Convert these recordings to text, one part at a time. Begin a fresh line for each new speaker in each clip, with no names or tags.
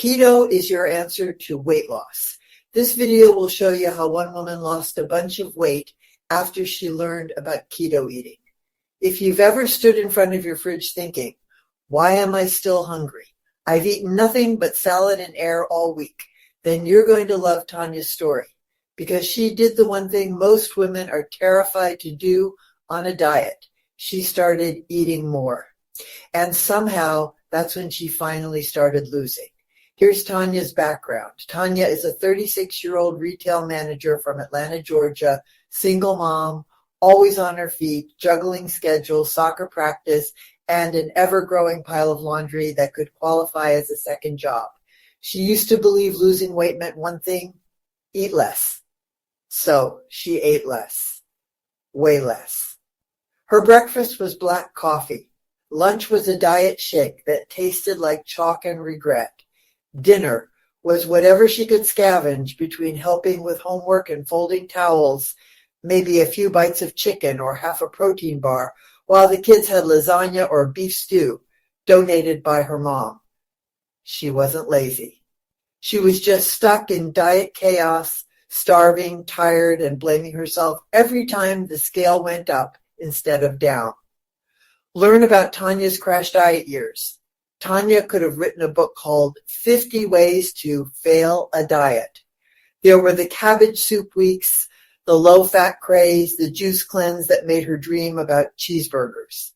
Keto is your answer to weight loss. This video will show you how one woman lost a bunch of weight after she learned about keto eating. If you've ever stood in front of your fridge thinking, why am I still hungry? I've eaten nothing but salad and air all week, then you're going to love Tanya's story, because she did the one thing most women are terrified to do on a diet. She started eating more. And somehow that's when she finally started losing. Here's Tanya's background. Tanya is a 36-year-old retail manager from Atlanta, Georgia, single mom, always on her feet, juggling schedules, soccer practice, and an ever-growing pile of laundry that could qualify as a second job. She used to believe losing weight meant one thing, eat less. So she ate less, way less. Her breakfast was black coffee. Lunch was a diet shake that tasted like chalk and regret. Dinner was whatever she could scavenge between helping with homework and folding towels, maybe a few bites of chicken or half a protein bar, while the kids had lasagna or beef stew donated by her mom. She wasn't lazy. She was just stuck in diet chaos, starving, tired, and blaming herself every time the scale went up instead of down. Learn about Tanya's crash diet years. Tanya could have written a book called 50 Ways to Fail a Diet. There were the cabbage soup weeks, the low-fat craze, the juice cleanse that made her dream about cheeseburgers.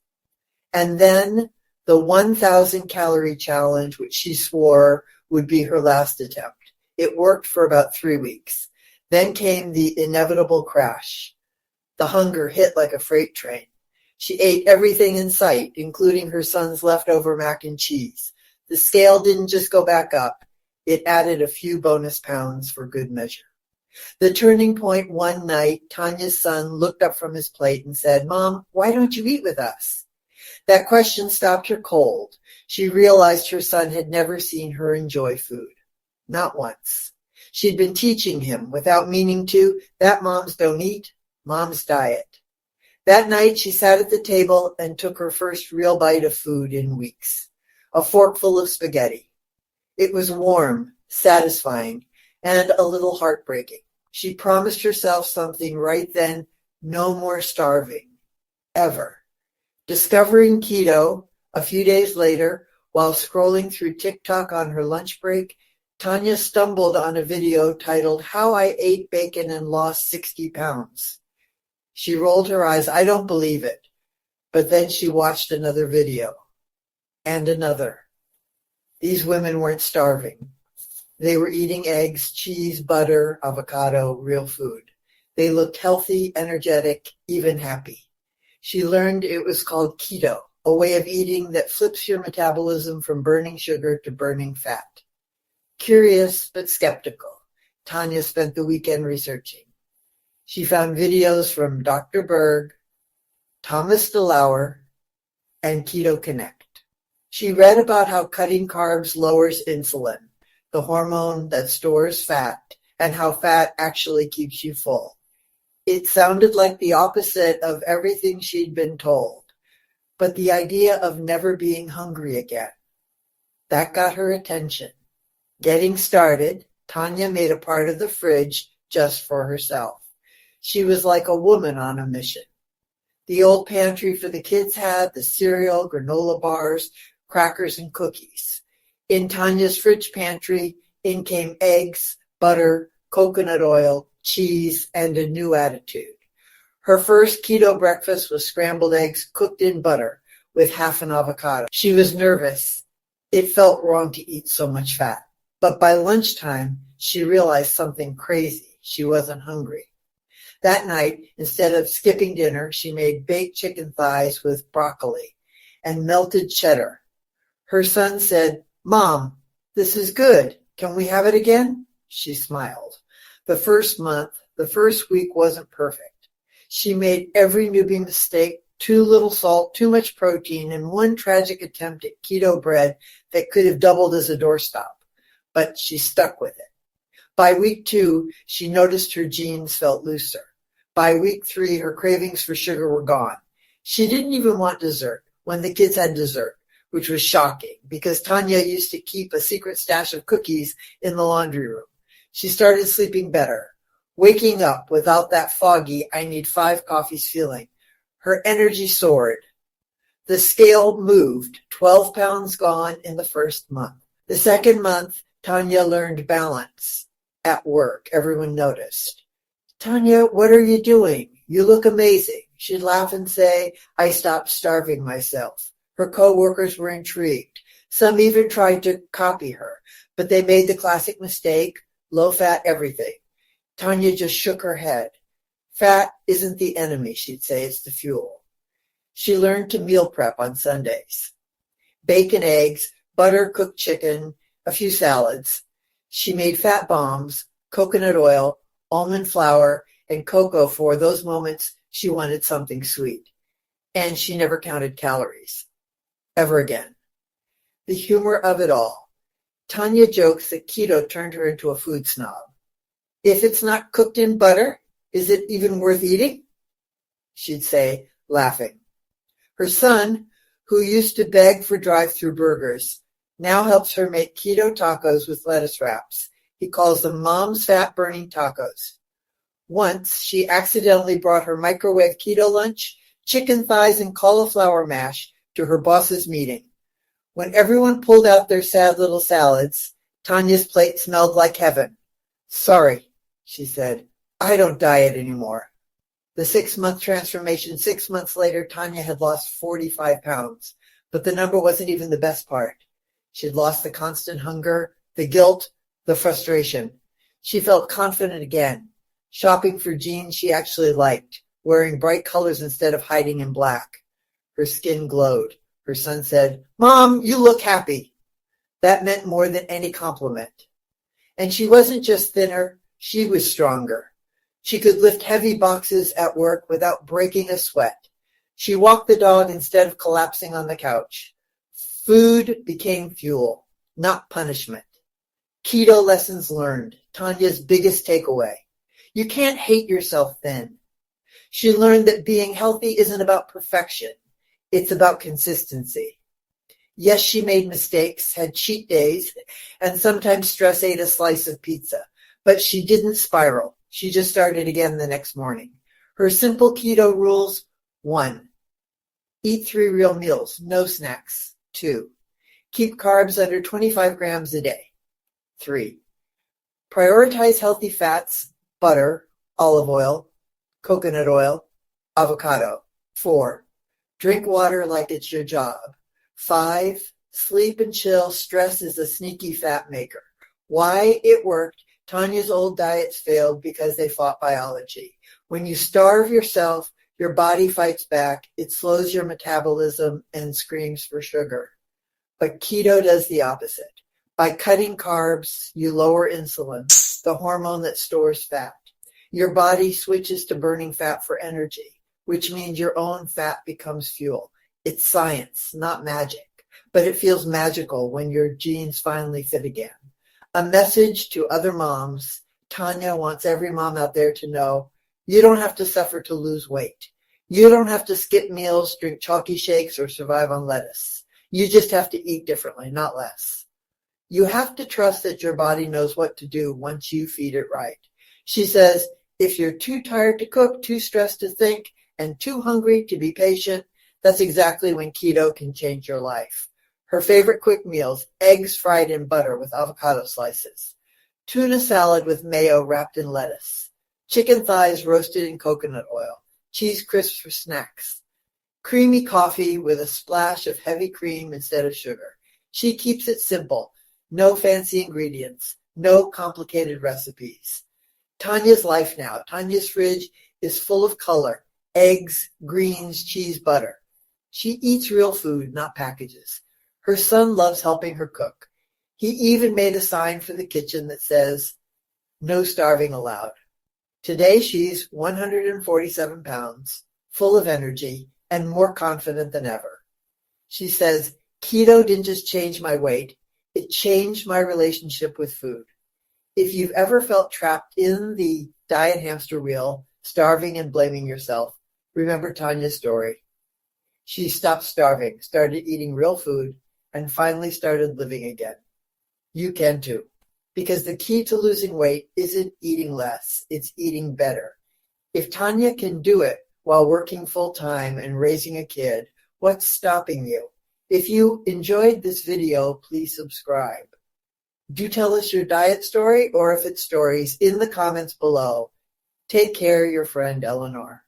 And then the 1,000-calorie challenge, which she swore would be her last attempt. It worked for about 3 weeks. Then came the inevitable crash. The hunger hit like a freight train. She ate everything in sight, including her son's leftover mac and cheese. The scale didn't just go back up. It added a few bonus pounds for good measure. The turning point one night, Tanya's son looked up from his plate and said, "Mom, why don't you eat with us?" That question stopped her cold. She realized her son had never seen her enjoy food. Not once. She'd been teaching him, without meaning to, that moms don't eat, moms diet. That night, she sat at the table and took her first real bite of food in weeks. A forkful of spaghetti. It was warm, satisfying, and a little heartbreaking. She promised herself something right then: no more starving. Ever. Discovering keto a few days later, while scrolling through TikTok on her lunch break, Tanya stumbled on a video titled "How I Ate Bacon and Lost 60 Pounds." She rolled her eyes. I don't believe it. But then she watched another video. And another. These women weren't starving. They were eating eggs, cheese, butter, avocado, real food. They looked healthy, energetic, even happy. She learned it was called keto, a way of eating that flips your metabolism from burning sugar to burning fat. Curious but skeptical, Tanya spent the weekend researching. She found videos from Dr. Berg, Thomas DeLauer, and Keto Connect. She read about how cutting carbs lowers insulin, the hormone that stores fat, and how fat actually keeps you full. It sounded like the opposite of everything she'd been told, but the idea of never being hungry again, that got her attention. Getting started, Tanya made a part of the fridge just for herself. She was like a woman on a mission. The old pantry for the kids had the cereal, granola bars, crackers, and cookies. In Tanya's fridge pantry, in came eggs, butter, coconut oil, cheese, and a new attitude. Her first keto breakfast was scrambled eggs cooked in butter with half an avocado. She was nervous. It felt wrong to eat so much fat. But by lunchtime, she realized something crazy. She wasn't hungry. That night, instead of skipping dinner, she made baked chicken thighs with broccoli and melted cheddar. Her son said, "Mom, this is good. Can we have it again?" She smiled. The first week wasn't perfect. She made every newbie mistake: too little salt, too much protein, and one tragic attempt at keto bread that could have doubled as a doorstop. But she stuck with it. By week 2, she noticed her jeans felt looser. By week 3, her cravings for sugar were gone. She didn't even want dessert when the kids had dessert. which was shocking because Tanya used to keep a secret stash of cookies in the laundry room. She started sleeping better, waking up without that foggy, I need 5 coffees feeling. Her energy soared. The scale moved, 12 pounds gone in the first month. The second month, Tanya learned balance. At work, everyone noticed. Tanya, what are you doing? You look amazing. She'd laugh and say, I stopped starving myself. Her co-workers were intrigued. Some even tried to copy her, but they made the classic mistake, low-fat everything. Tanya just shook her head. Fat isn't the enemy, she'd say, it's the fuel. She learned to meal prep on Sundays. Bacon, eggs, butter, cooked chicken, a few salads. She made fat bombs, coconut oil, almond flour, and cocoa for those moments she wanted something sweet. And she never counted calories. Ever again. The humor of it all. Tanya jokes that keto turned her into a food snob. If it's not cooked in butter, is it even worth eating? She'd say, laughing. Her son, who used to beg for drive-through burgers, now helps her make keto tacos with lettuce wraps. He calls them Mom's fat-burning tacos. Once, she accidentally brought her microwave keto lunch, chicken thighs and cauliflower mash, to her boss's meeting. When everyone pulled out their sad little salads, Tanya's plate smelled like heaven. Sorry, she said, I don't diet anymore. The 6-month transformation, 6 months later, Tanya had lost 45 pounds, but the number wasn't even the best part. She'd lost the constant hunger, the guilt, the frustration. She felt confident again, shopping for jeans she actually liked, wearing bright colors instead of hiding in black. Her skin glowed. Her son said, Mom, you look happy. That meant more than any compliment. And she wasn't just thinner, she was stronger. She could lift heavy boxes at work without breaking a sweat. She walked the dog instead of collapsing on the couch. Food became fuel, not punishment. Keto lessons learned, Tanya's biggest takeaway. You can't hate yourself thin. She learned that being healthy isn't about perfection. It's about consistency. Yes, she made mistakes, had cheat days, and sometimes stress ate a slice of pizza. But she didn't spiral. She just started again the next morning. Her simple keto rules: 1. Eat 3 real meals, no snacks. 2. Keep carbs under 25 grams a day. 3. Prioritize healthy fats, butter, olive oil, coconut oil, avocado. 4. Drink water like it's your job. 5. Sleep and chill. Stress is a sneaky fat maker. Why it worked? Tanya's old diets failed because they fought biology. When you starve yourself, your body fights back. It slows your metabolism and screams for sugar. But keto does the opposite. By cutting carbs, you lower insulin, the hormone that stores fat. Your body switches to burning fat for energy, which means your own fat becomes fuel. It's science, not magic, but it feels magical when your genes finally fit again. A message to other moms. Tanya wants every mom out there to know you don't have to suffer to lose weight. You don't have to skip meals, drink chalky shakes, or survive on lettuce. You just have to eat differently, not less. You have to trust that your body knows what to do once you feed it right. She says, if you're too tired to cook, too stressed to think, and too hungry to be patient, that's exactly when keto can change your life. Her favorite quick meals: eggs fried in butter with avocado slices, tuna salad with mayo wrapped in lettuce, chicken thighs roasted in coconut oil, cheese crisps for snacks, creamy coffee with a splash of heavy cream instead of sugar. She keeps it simple. No fancy ingredients, no complicated recipes. Tanya's life now. Tanya's fridge is full of color: eggs, greens, cheese, butter. She eats real food, not packages. Her son loves helping her cook. He even made a sign for the kitchen that says, no starving allowed. Today she's 147 pounds, full of energy, and more confident than ever. She says, keto didn't just change my weight, it changed my relationship with food. If you've ever felt trapped in the diet hamster wheel, starving and blaming yourself, remember Tanya's story. She stopped starving, started eating real food, and finally started living again. You can too. Because the key to losing weight isn't eating less, it's eating better. If Tanya can do it while working full-time and raising a kid, what's stopping you? If you enjoyed this video, please subscribe. Do tell us your diet story, or if it's stories, in the comments below. Take care, your friend Eleanor.